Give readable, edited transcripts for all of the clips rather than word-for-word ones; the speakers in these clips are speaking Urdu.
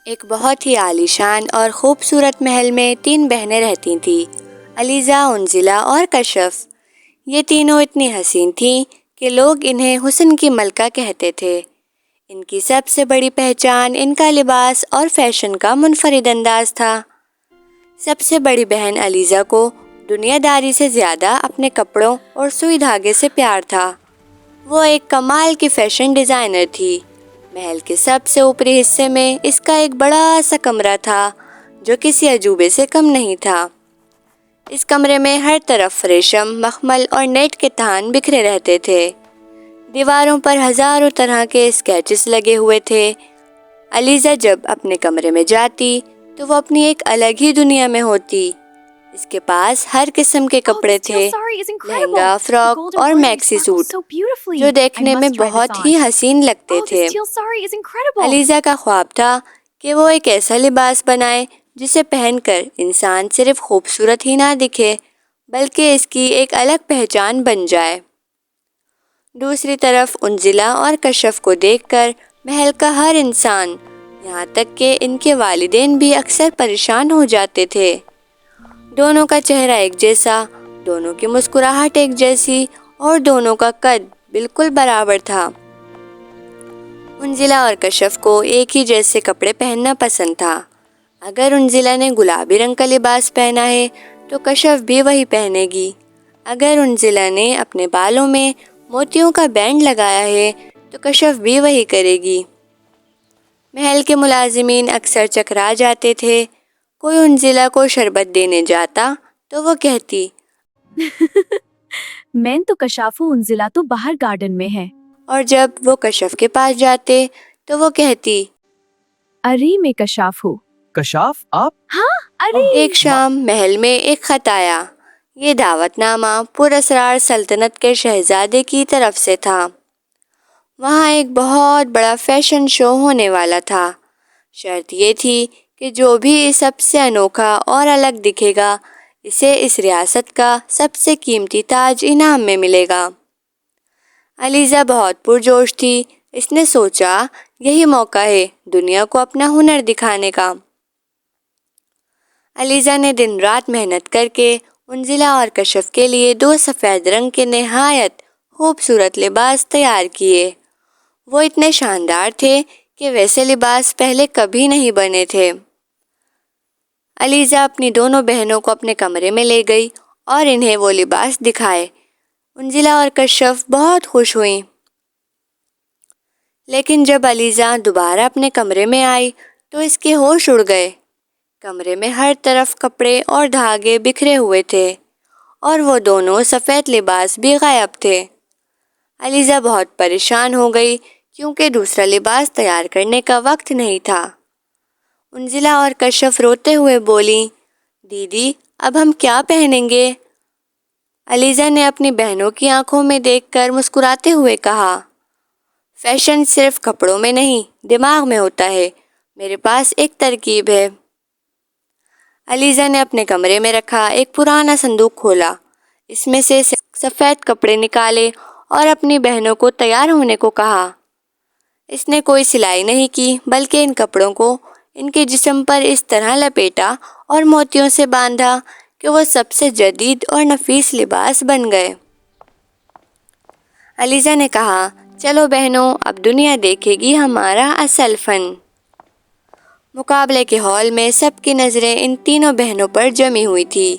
ایک بہت ہی عالیشان اور خوبصورت محل میں 3 بہنیں رہتی تھیں، علیزہ، انزلہ اور کشف۔ یہ تینوں اتنی حسین تھیں کہ لوگ انہیں حسن کی ملکہ کہتے تھے۔ ان کی سب سے بڑی پہچان ان کا لباس اور فیشن کا منفرد انداز تھا۔ سب سے بڑی بہن علیزہ کو دنیا داری سے زیادہ اپنے کپڑوں اور سوئی دھاگے سے پیار تھا۔ وہ ایک کمال کی فیشن ڈیزائنر تھی۔ محل کے سب سے اوپری حصے میں اس کا ایک بڑا سا کمرہ تھا جو کسی عجوبے سے کم نہیں تھا۔ اس کمرے میں ہر طرف ریشم، مخمل اور نیٹ کے تھان بکھرے رہتے تھے۔ دیواروں پر ہزاروں طرح کے اسکیچز لگے ہوئے تھے۔ علیزہ جب اپنے کمرے میں جاتی تو وہ اپنی ایک الگ ہی دنیا میں ہوتی۔ اس کے پاس ہر قسم کے کپڑے تھے، لہنگا، فراک اور میکسی سوٹ، جو دیکھنے میں بہت ہی حسین لگتے تھے۔ علیزہ کا خواب تھا کہ وہ ایک ایسا لباس بنائے جسے پہن کر انسان صرف خوبصورت ہی نہ دکھے بلکہ اس کی ایک الگ پہچان بن جائے۔ دوسری طرف انزلہ اور کشف کو دیکھ کر محل کا ہر انسان، یہاں تک کہ ان کے والدین بھی اکثر پریشان ہو جاتے تھے۔ دونوں کا چہرہ ایک جیسا، دونوں کی مسکراہٹ ایک جیسی اور دونوں کا قد بالکل برابر تھا۔ انزلہ اور کشف کو ایک ہی جیسے کپڑے پہننا پسند تھا۔ اگر انزلہ نے گلابی رنگ کا لباس پہنا ہے تو کشف بھی وہی پہنے گی۔ اگر انزلہ نے اپنے بالوں میں موتیوں کا بینڈ لگایا ہے تو کشف بھی وہی کرے گی۔ محل کے ملازمین اکثر چکرا جاتے تھے۔ کوئی انزلہ کو شربت دینے جاتا تو وہ کہتی، میں تو کشاف ہوں، انزلہ تو باہر گارڈن میں ہے۔ اور جب وہ کشف کے پاس جاتے تو وہ کہتی، ارے میں کشاف ہوں۔ کشاف آپ؟ ہاں، ارے۔ ایک شام محل میں ایک خط آیا۔ یہ دعوت نامہ پراسرار سلطنت کے شہزادے کی طرف سے تھا۔ وہاں ایک بہت بڑا فیشن شو ہونے والا تھا۔ شرط یہ تھی کہ جو بھی سب سے انوکھا اور الگ دکھے گا اسے اس ریاست کا سب سے قیمتی تاج انعام میں ملے گا۔ علیزہ بہت پرجوش تھی۔ اس نے سوچا یہی موقع ہے دنیا کو اپنا ہنر دکھانے کا۔ علیزہ نے دن رات محنت کر کے انزلہ اور کشف کے لیے 2 سفید رنگ کے نہایت خوبصورت لباس تیار کیے۔ وہ اتنے شاندار تھے کہ ویسے لباس پہلے کبھی نہیں بنے تھے۔ علیزہ اپنی دونوں بہنوں کو اپنے کمرے میں لے گئی اور انہیں وہ لباس دکھائے۔ انزلہ اور کشف بہت خوش ہوئیں۔ لیکن جب علیزہ دوبارہ اپنے کمرے میں آئی تو اس کے ہوش اڑ گئے۔ کمرے میں ہر طرف کپڑے اور دھاگے بکھرے ہوئے تھے اور وہ دونوں سفید لباس بھی غائب تھے۔ علیزہ بہت پریشان ہو گئی کیونکہ دوسرا لباس تیار کرنے کا وقت نہیں تھا۔ انزلہ اور کشف روتے ہوئے بولیں، دیدی اب ہم کیا پہنیں گے؟ علیزہ نے اپنی بہنوں کی آنکھوں میں دیکھ کر مسکراتے ہوئے کہا، فیشن صرف کپڑوں میں نہیں، دماغ میں ہوتا ہے۔ میرے پاس ایک ترکیب ہے۔ علیزہ نے اپنے کمرے میں رکھا ایک پرانا صندوق کھولا، اس میں سے سفید کپڑے نکالے اور اپنی بہنوں کو تیار ہونے کو کہا۔ اس نے کوئی سلائی نہیں کی بلکہ ان کپڑوں کو ان کے جسم پر اس طرح لپیٹا اور موتیوں سے باندھا کہ وہ سب سے جدید اور نفیس لباس بن گئے۔ علیزہ نے کہا، چلو بہنوں، اب دنیا دیکھے گی ہمارا اصل فن۔ مقابلے کے ہال میں سب کی نظریں ان تینوں بہنوں پر جمی ہوئی تھی۔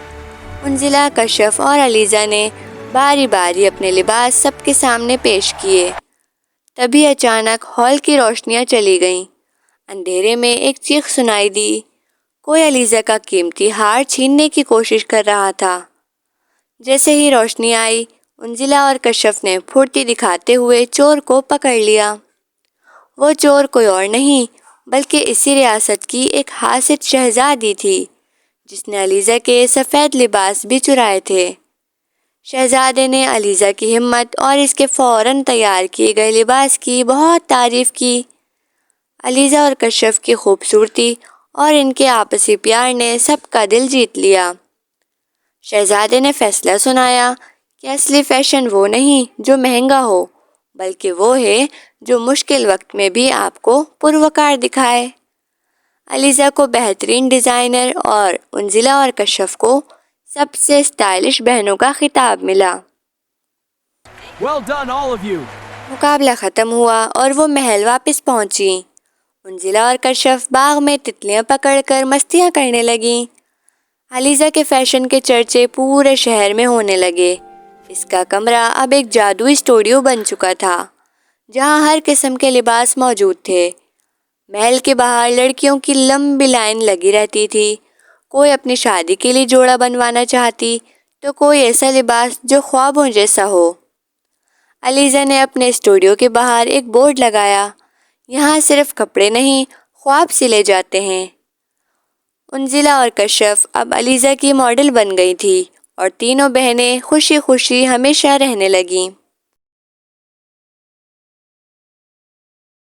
انزلہ، کشف اور علیزہ نے باری باری اپنے لباس سب کے سامنے پیش کیے۔ تبھی اچانک ہال کی روشنیاں چلی گئیں۔ اندھیرے میں ایک چیخ سنائی دی۔ کوئی علیزہ کا قیمتی ہار چھیننے کی کوشش کر رہا تھا۔ جیسے ہی روشنی آئی، انزلہ اور کشف نے پھرتی دکھاتے ہوئے چور کو پکڑ لیا۔ وہ چور کوئی اور نہیں بلکہ اسی ریاست کی ایک حاسد شہزادی تھی جس نے علیزہ کے سفید لباس بھی چرائے تھے۔ شہزادے نے علیزہ کی ہمت اور اس کے فوراً تیار کیے گئے لباس کی بہت تعریف کی۔ علیزہ اور کشف کی خوبصورتی اور ان کے آپسی پیار نے سب کا دل جیت لیا۔ شہزادے نے فیصلہ سنایا کہ اصلی فیشن وہ نہیں جو مہنگا ہو بلکہ وہ ہے جو مشکل وقت میں بھی آپ کو پروقار دکھائے۔ علیزہ کو بہترین ڈیزائنر اور انزلہ اور کشف کو سب سے اسٹائلش بہنوں کا خطاب ملا۔ Well done, all of you. مقابلہ ختم ہوا اور وہ محل واپس پہنچی۔ انزلہ اور کشف باغ میں تتلیاں پکڑ کر مستیاں کرنے لگیں۔ علیزہ کے فیشن کے چرچے پورے شہر میں ہونے لگے۔ اس کا کمرہ اب ایک جادوئی اسٹوڈیو بن چکا تھا جہاں ہر قسم کے لباس موجود تھے۔ محل کے باہر لڑکیوں کی لمبی لائن لگی رہتی تھی۔ کوئی اپنی شادی کے لیے جوڑا بنوانا چاہتی تو کوئی ایسا لباس جو خوابوں جیسا ہو۔ علیزہ نے اپنے اسٹوڈیو کے باہر ایک بورڈ لگایا، یہاں صرف کپڑے نہیں خواب سلے جاتے ہیں۔ انزلہ اور کشف اب علیزہ کی ماڈل بن گئی تھی اور تینوں بہنیں خوشی خوشی ہمیشہ رہنے لگیں۔